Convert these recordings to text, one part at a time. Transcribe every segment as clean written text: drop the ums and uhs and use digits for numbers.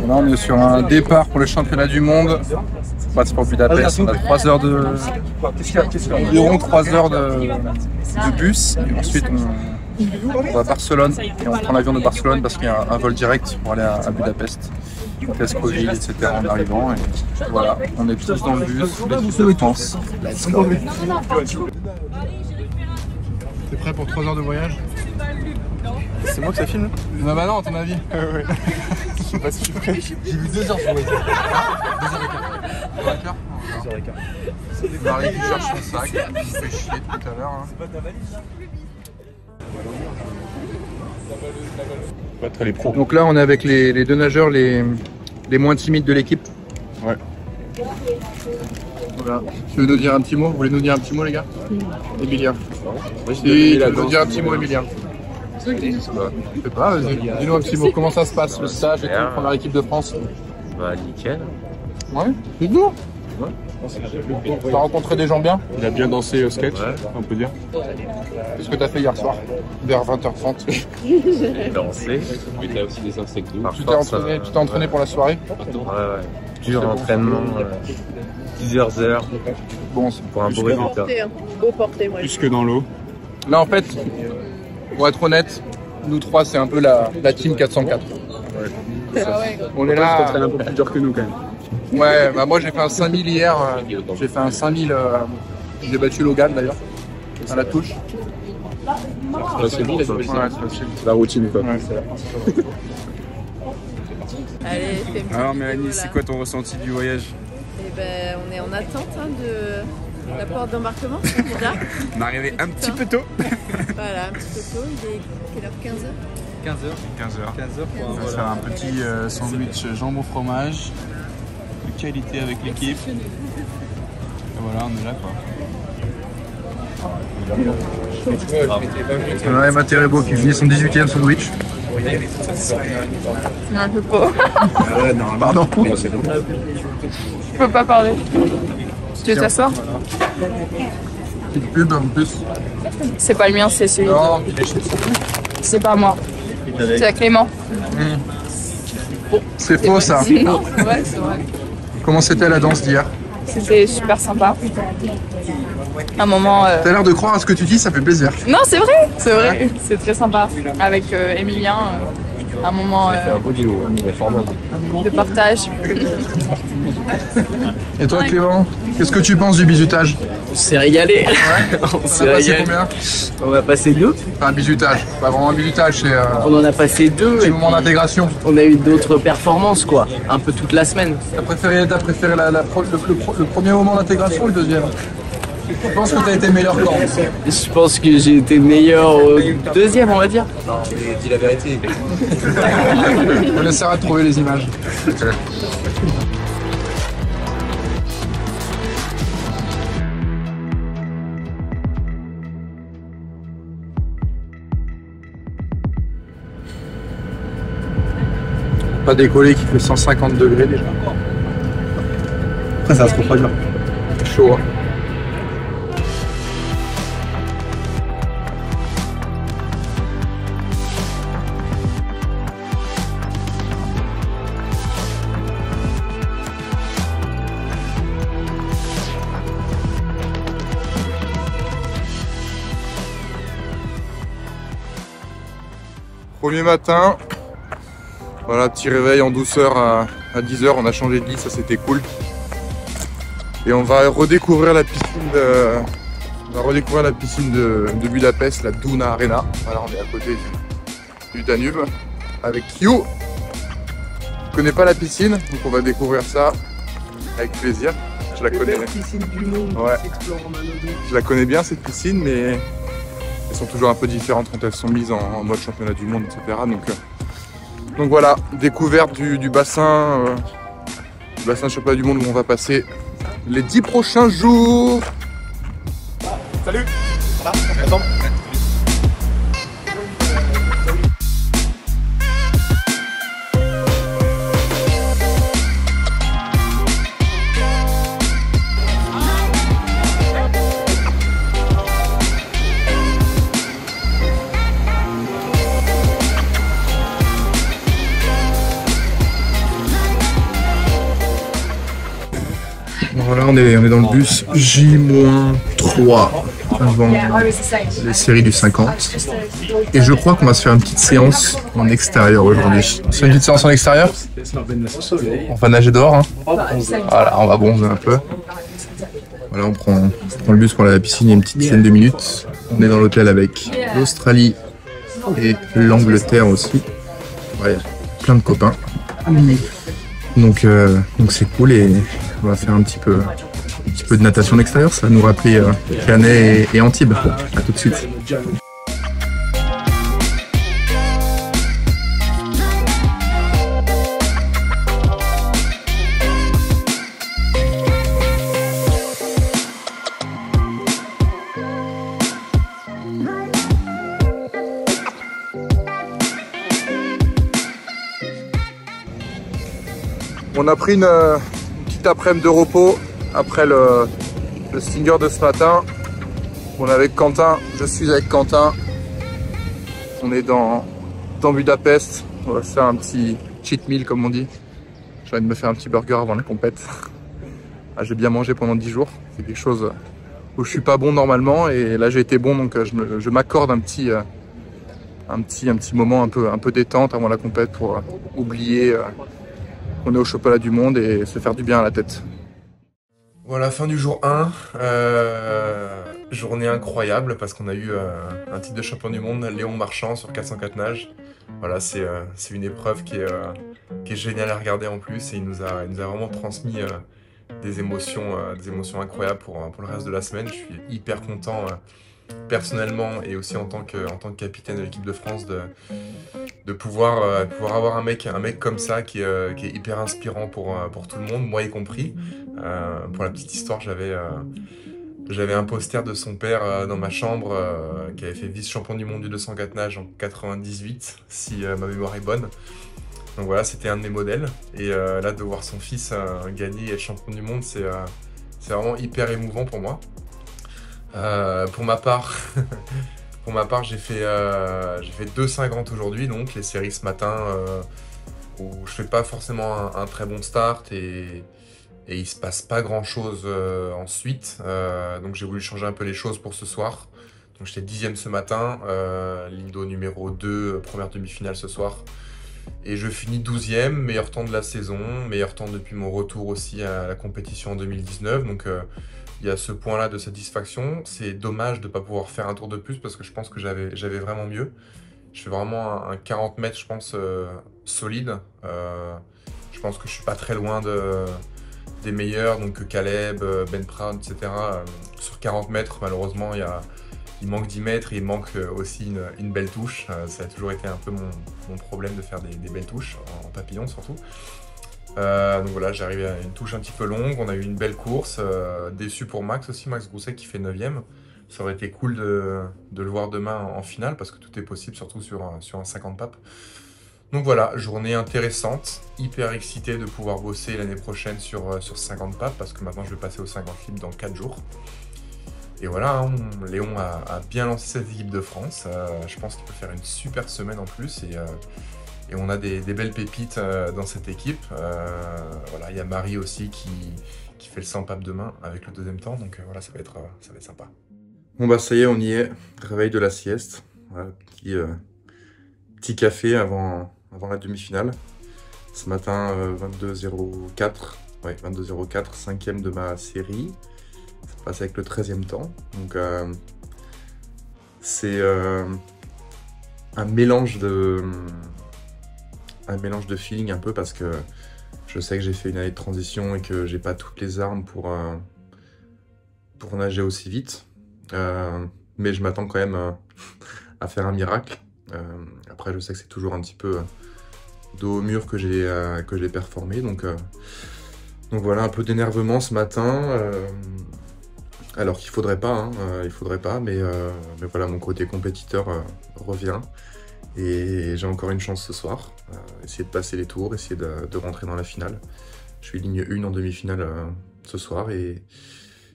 Là, on est sur un départ pour le championnat du monde. Passeport Budapest, on a 3 heures de... environ 3 heures de bus. Et ensuite, on va à Barcelone et on prend l'avion de Barcelone parce qu'il y a un vol direct pour aller à Budapest. Test Covid, etc. en arrivant. Et voilà, on est tous dans le bus, l'équipe de France. Let's go. T'es prêt pour 3 heures de voyage? C'est moi que ça filme? Non bah non, à ton avis. Ouais. Je sais pas si je suis prêt. J'ai vu 2 heures sur les 2h15. 2h15. Marie qui cherche son sac, qui se fait chier tout à l'heure. C'est pas ta valise? Les pros. Donc là on est avec les deux nageurs les moins timides de l'équipe. Ouais. Voilà. Tu veux nous dire un petit mot? Vous voulez nous dire un petit mot les gars? Emilien. Oui, tu veux nous dire un petit mot Emilien? Je sais pas, vas-y, dis-nous un petit mot, comment ça se passe le stage et tout, première équipe de France? Bah nickel. Ouais, c'est dur. Ouais. T'as rencontré des gens bien? Il a bien dansé au sketch, Ouais. on peut dire. Qu'est-ce que t'as fait hier soir? Vers 20h30. J'ai dansé. Mais t'as aussi des insectes d'eau. Tu t'es entraîné pour la soirée? Ouais. Dur entraînement, plusieurs heures Bon, pour un beau résultat. Beau porté, ouais. Plus que dans l'eau. là en fait, pour être honnête, nous trois c'est un peu la team 404. On est là. Un peu plus dur que nous quand même. Ouais, bah moi j'ai fait un 5000 hier, j'ai fait un 5000, j'ai battu Logan d'ailleurs, à la touche. C'est bon, ça. Ouais, c'est facile. La routine quoi. Ouais. Allez, fais Alors Mélanie, c'est quoi ton ressenti du voyage? Eh ben, on est en attente de la porte d'embarquement, déjà. On est arrivé un petit peu tôt. Voilà, un petit peu tôt, il est quelle heure? 15h 15h. On va faire un petit sandwich jambon fromage de qualité avec l'équipe. Et voilà, on est là quoi. On a Emma Terebo qui finit son 18e sandwich. C'est un peu pauvre. Pardon. Je peux pas parler. Tu veux t'asseoir? Petite pub en plus. C'est pas le mien, c'est celui. Non, il est chez C'est pas moi. C'est à Clément. C'est faux ça. Ouais, c'est vrai. Comment c'était la danse d'hier? C'était super sympa. Un moment. T'as l'air de croire à ce que tu dis, ça fait plaisir. Non, c'est vrai, c'est vrai. C'est très sympa. Avec Emilien, un moment de partage. Et toi Clément, qu'est-ce que tu penses du bizutage? On s'est régalé. On Ça a passé combien? On a passé 2. Enfin, un bizutage, pas vraiment un bizutage, c'est On en a passé 2. un petit moment d'intégration. On a eu d'autres performances, quoi. Un peu toute la semaine. T'as préféré le premier moment d'intégration ou le deuxième? Je pense que t'as été meilleur quand? Je pense que j'ai été meilleur au deuxième, on va dire. Dis la vérité. On essaiera de trouver les images. Pas décollé qui fait 150 degrés déjà. Après ça se refroidit. Chaud hein. Premier matin, voilà, petit réveil en douceur à 10h, on a changé de lit, ça c'était cool. Et on va redécouvrir la piscine de Budapest, la Duna Arena. Voilà, on est à côté du Danube avec Q. Je connais pas la piscine, donc on va découvrir ça avec plaisir. Je la connais. Ouais. Je la connais bien cette piscine, mais elles sont toujours un peu différentes quand elles sont mises en mode championnat du monde, etc. Donc voilà, découverte du bassin championnat du monde où on va passer les 10 prochains jours. Salut. Voilà, attends. Voilà, on est dans le bus J-3 avant les séries du 50. Et je crois qu'on va se faire une petite séance en extérieur aujourd'hui. C'est une petite séance en extérieur? On va nager dehors, hein. Voilà, on va bronzer un peu. Voilà, on prend le bus pour aller à la piscine, il y a une petite dizaine de minutes. On est dans l'hôtel avec l'Australie et l'Angleterre aussi. Ouais, plein de copains. Donc c'est cool et on va faire un petit peu de natation d'extérieur. Ça va nous rappeler Canet et Antibes. À tout de suite. On a pris une petite après-midi de repos après le Stinger de ce matin. On est avec Quentin, je suis avec Quentin. On est dans Budapest. On va se faire un petit cheat meal comme on dit. J'ai envie de me faire un petit burger avant la compète. Ah, j'ai bien mangé pendant 10 jours. C'est quelque chose où je suis pas bon normalement et là j'ai été bon donc je m'accorde un petit moment un peu détente avant la compète pour oublier qu'on est au championnat du monde et se faire du bien à la tête. Voilà, fin du jour 1, journée incroyable parce qu'on a eu un titre de champion du monde, Léon Marchand sur 404 nages. Voilà, c'est une épreuve qui est géniale à regarder en plus et il nous a vraiment transmis des émotions incroyables pour le reste de la semaine. Je suis hyper content personnellement et aussi en tant que capitaine de l'équipe de France de pouvoir avoir un mec comme ça qui est hyper inspirant pour tout le monde, moi y compris. Pour la petite histoire, j'avais un poster de son père dans ma chambre qui avait fait vice-champion du monde du 204 nages en 98, si ma mémoire est bonne. Donc voilà, c'était un de mes modèles. Et là, de voir son fils gagner et être champion du monde, c'est vraiment hyper émouvant pour moi. Pour ma part, j'ai fait 2,50 aujourd'hui, donc les séries ce matin où je fais pas forcément un très bon start et il se passe pas grand chose ensuite. Donc j'ai voulu changer un peu les choses pour ce soir. Donc j'étais 10e ce matin, Lindo numéro 2, première demi-finale ce soir. Et je finis 12e, meilleur temps de la saison, meilleur temps depuis mon retour aussi à la compétition en 2019. Donc il y a ce point-là de satisfaction. C'est dommage de ne pas pouvoir faire un tour de plus parce que je pense que j'avais vraiment mieux. Je fais vraiment un 40 mètres, je pense, solide. Je pense que je suis pas très loin des meilleurs, donc Caleb, Ben Proud, etc. Sur 40 mètres, malheureusement, il manque 10 mètres et il manque aussi une belle touche. Ça a toujours été un peu mon problème de faire des belles touches, en papillon surtout. Donc voilà, j'ai arrivé à une touche un petit peu longue, on a eu une belle course, déçu pour Max aussi, Max Grousset qui fait 9e. Ça aurait été cool de le voir demain en finale parce que tout est possible, surtout sur un 50 papes. Donc voilà, journée intéressante, hyper excité de pouvoir bosser l'année prochaine sur 50 papes parce que maintenant je vais passer au 50 libre dans 4 jours. Et voilà, hein, Léon a bien lancé cette équipe de France, je pense qu'il peut faire une super semaine en plus et on a des belles pépites dans cette équipe. Voilà, il y a Marie aussi qui fait le 100 papes demain avec le deuxième temps, donc voilà, ça va être sympa. Bon bah ça y est, on y est, réveil de la sieste, voilà, petit café avant la demi-finale. Ce matin, 22,04, ouais, 22,04, 5e de ma série. Ça passe avec le 13e temps. Donc c'est un mélange de feeling un peu parce que je sais que j'ai fait une année de transition et que j'ai pas toutes les armes pour nager aussi vite. Mais je m'attends quand même à faire un miracle. Après, je sais que c'est toujours un petit peu dos au mur que j'ai performé. Donc voilà, un peu d'énervement ce matin. Alors qu'il faudrait pas, hein, mais voilà, mon côté compétiteur revient. Et j'ai encore une chance ce soir. Essayer de passer les tours, essayer de rentrer dans la finale. Je suis ligne 1 en demi-finale ce soir et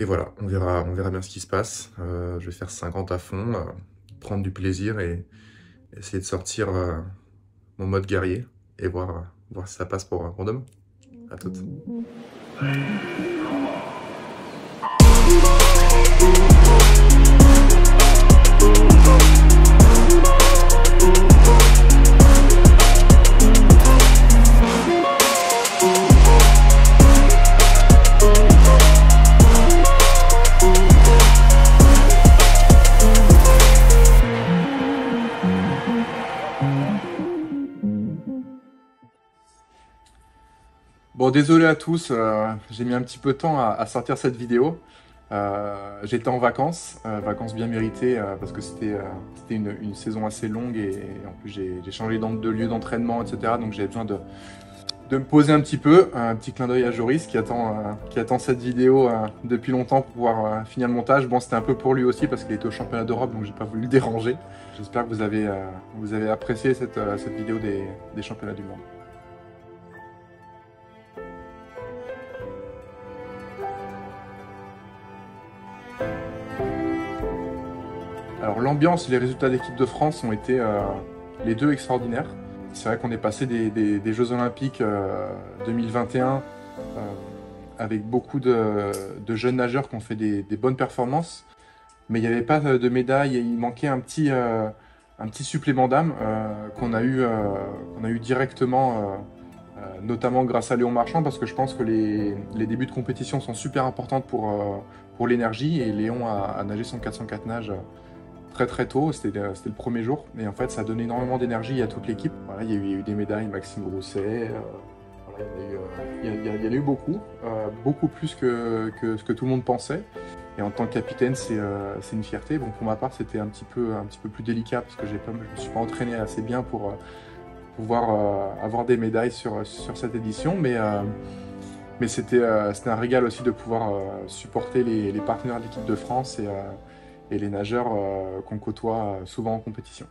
voilà, on verra bien ce qui se passe. Je vais faire 50 à fond, prendre du plaisir et essayer de sortir mon mode guerrier et voir si ça passe pour demain. À toutes. Bon, désolé à tous, j'ai mis un petit peu de temps à sortir cette vidéo. J'étais en vacances, vacances bien méritées parce que c'était une saison assez longue et en plus j'ai changé de lieu d'entraînement, etc. Donc j'avais besoin de me poser un petit peu. Un petit clin d'œil à Joris qui attend cette vidéo depuis longtemps pour pouvoir finir le montage. Bon, c'était un peu pour lui aussi parce qu'il était au championnat d'Europe, donc j'ai pas voulu le déranger. J'espère que vous avez apprécié cette vidéo des championnats du monde. Alors l'ambiance et les résultats d'équipe de France ont été les deux extraordinaires. C'est vrai qu'on est passé des Jeux Olympiques 2021 avec beaucoup de jeunes nageurs qui ont fait des bonnes performances, mais il n'y avait pas de médaille et il manquait un petit supplément d'âme qu'on a eu directement, notamment grâce à Léon Marchand, parce que je pense que les débuts de compétition sont super importants pour l'énergie, et Léon a nagé son 404 nage très tôt, c'était le premier jour, et en fait ça a donné énormément d'énergie à toute l'équipe. Voilà, il y a eu des médailles, Maxime Grousset, voilà, il y en a eu beaucoup, beaucoup plus que ce que tout le monde pensait, et en tant que capitaine c'est une fierté. Bon, pour ma part c'était un petit peu plus délicat parce que je me suis pas entraîné assez bien pour pouvoir avoir des médailles sur cette édition, mais c'était un régal aussi de pouvoir supporter les partenaires de l'équipe de France et les nageurs qu'on côtoie souvent en compétition.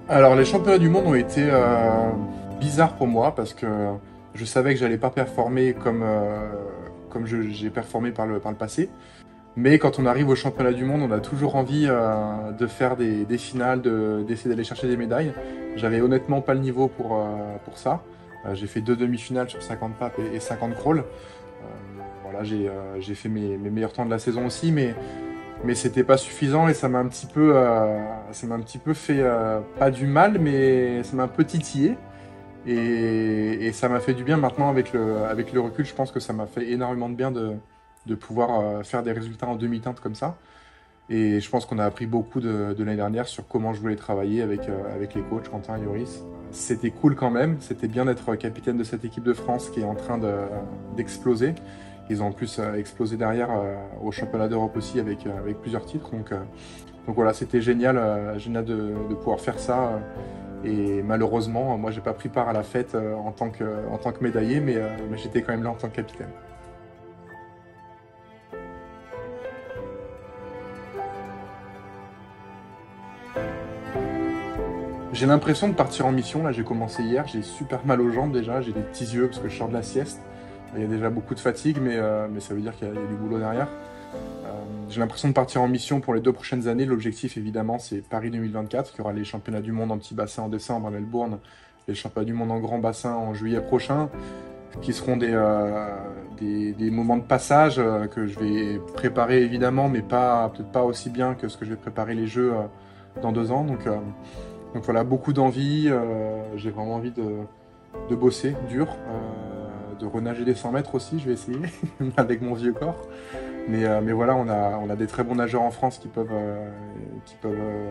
Alors les championnats du monde ont été bizarres pour moi parce que je savais que j'allais pas performer comme j'ai performé par le passé. Mais quand on arrive au championnat du monde, on a toujours envie de faire des finales, d'essayer d'aller chercher des médailles. J'avais honnêtement pas le niveau pour ça. J'ai fait 2 demi-finales sur 50 papes et 50 crawls. Voilà, j'ai fait mes meilleurs temps de la saison aussi, mais c'était pas suffisant et ça m'a un petit peu fait, pas du mal, mais ça m'a un peu titillé. Et ça m'a fait du bien maintenant avec le recul. Je pense que ça m'a fait énormément de bien de pouvoir faire des résultats en demi-teinte comme ça. Et je pense qu'on a appris beaucoup de l'année dernière sur comment je voulais travailler avec les coachs, Quentin et Joris. C'était cool quand même, c'était bien d'être capitaine de cette équipe de France qui est en train d'exploser. Ils ont en plus explosé derrière au championnat d'Europe aussi avec plusieurs titres. Donc voilà, c'était génial de pouvoir faire ça. Et malheureusement, moi j'ai pas pris part à la fête en tant que médaillé, mais j'étais quand même là en tant que capitaine. J'ai l'impression de partir en mission, là j'ai commencé hier, j'ai super mal aux jambes déjà, j'ai des petits yeux parce que je sors de la sieste. Il y a déjà beaucoup de fatigue, mais ça veut dire qu'il y a du boulot derrière. J'ai l'impression de partir en mission pour les 2 prochaines années. L'objectif évidemment c'est Paris 2024, il y aura les championnats du monde en petit bassin en décembre à Melbourne, et les championnats du monde en grand bassin en juillet prochain, qui seront des moments de passage que je vais préparer évidemment, mais peut-être pas aussi bien que ce que je vais préparer les Jeux dans 2 ans. Donc voilà, beaucoup d'envie, j'ai vraiment envie de bosser dur, de renager des 100 mètres aussi, je vais essayer, avec mon vieux corps. Mais voilà, on a des très bons nageurs en France qui peuvent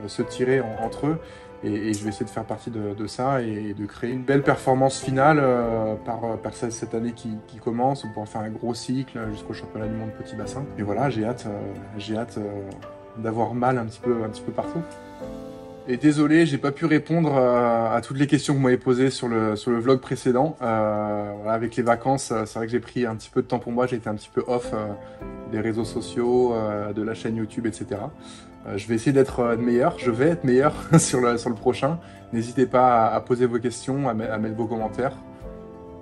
se tirer entre eux, et je vais essayer de faire partie de ça et de créer une belle performance finale par cette année qui commence, pour pouvoir faire un gros cycle jusqu'au championnat du monde petit bassin. Et voilà, j'ai hâte d'avoir mal un petit peu partout. Et désolé, j'ai pas pu répondre à toutes les questions que vous m'avez posées sur le vlog précédent. Voilà, avec les vacances, c'est vrai que j'ai pris un petit peu de temps pour moi, j'ai été un petit peu off des réseaux sociaux, de la chaîne YouTube, etc. Je vais essayer d'être meilleur, je vais être meilleur sur le prochain. N'hésitez pas à poser vos questions, à mettre vos commentaires.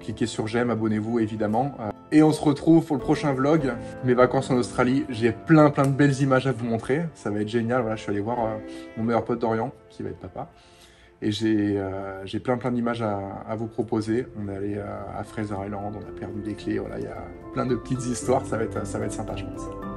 cliquez sur j'aime, abonnez-vous évidemment. Et on se retrouve pour le prochain vlog, mes vacances en Australie. J'ai plein de belles images à vous montrer, ça va être génial. Voilà, je suis allé voir mon meilleur pote Dorian, qui va être papa. Et j'ai plein d'images à vous proposer. On est allé à Fraser Island, on a perdu des clés, voilà, il y a plein de petites histoires, ça va être sympa je pense.